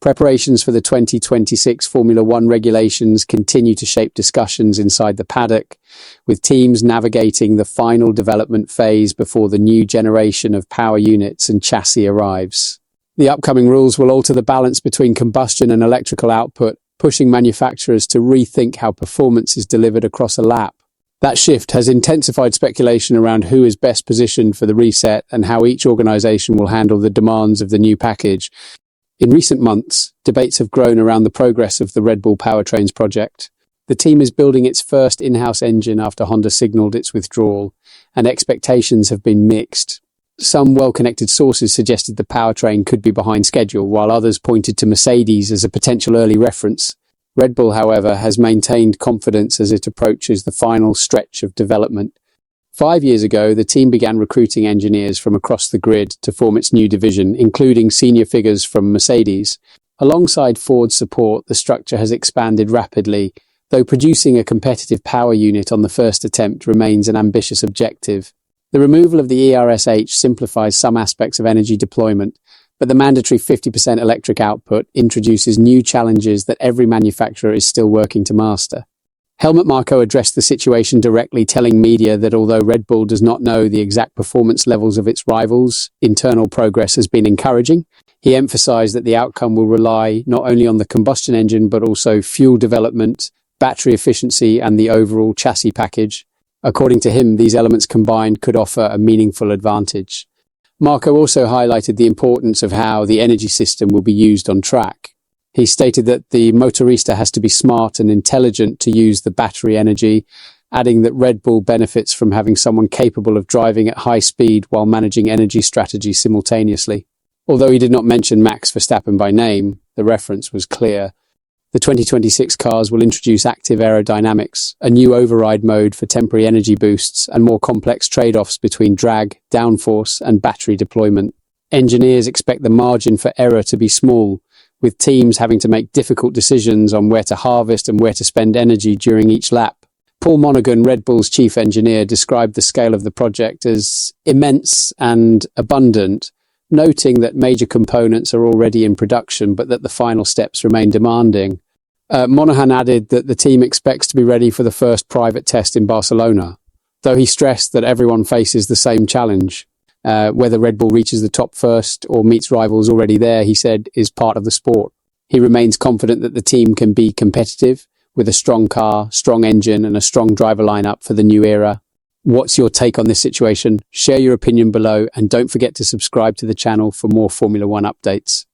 Preparations for the 2026 Formula One regulations continue to shape discussions inside the paddock, with teams navigating the final development phase before the new generation of power units and chassis arrives. The upcoming rules will alter the balance between combustion and electrical output, pushing manufacturers to rethink how performance is delivered across a lap. That shift has intensified speculation around who is best positioned for the reset and how each organisation will handle the demands of the new package. In recent months, debates have grown around the progress of the Red Bull Powertrains project. The team is building its first in-house engine after Honda signalled its withdrawal, and expectations have been mixed. Some well-connected sources suggested the powertrain could be behind schedule, while others pointed to Mercedes as a potential early reference. Red Bull, however, has maintained confidence as it approaches the final stretch of development. 5 years ago, the team began recruiting engineers from across the grid to form its new division, including senior figures from Mercedes. Alongside Ford's support, the structure has expanded rapidly, though producing a competitive power unit on the first attempt remains an ambitious objective. The removal of the ERSH simplifies some aspects of energy deployment, but the mandatory 50% electric output introduces new challenges that every manufacturer is still working to master. Helmut Marko addressed the situation directly, telling media that although Red Bull does not know the exact performance levels of its rivals, internal progress has been encouraging. He emphasized that the outcome will rely not only on the combustion engine, but also fuel development, battery efficiency, and the overall chassis package. According to him, these elements combined could offer a meaningful advantage. Marko also highlighted the importance of how the energy system will be used on track. He stated that the motorista has to be smart and intelligent to use the battery energy, adding that Red Bull benefits from having someone capable of driving at high speed while managing energy strategy simultaneously. Although he did not mention Max Verstappen by name, the reference was clear. The 2026 cars will introduce active aerodynamics, a new override mode for temporary energy boosts, and more complex trade-offs between drag, downforce, and battery deployment. Engineers expect the margin for error to be small, with teams having to make difficult decisions on where to harvest and where to spend energy during each lap. Paul Monaghan, Red Bull's chief engineer, described the scale of the project as immense and abundant, noting that major components are already in production, but that the final steps remain demanding. Monaghan added that the team expects to be ready for the first private test in Barcelona, though he stressed that everyone faces the same challenge. Whether Red Bull reaches the top first or meets rivals already there, he said, is part of the sport. He remains confident that the team can be competitive with a strong car, strong engine, and a strong driver lineup for the new era. What's your take on this situation? Share your opinion below, and don't forget to subscribe to the channel for more Formula One updates.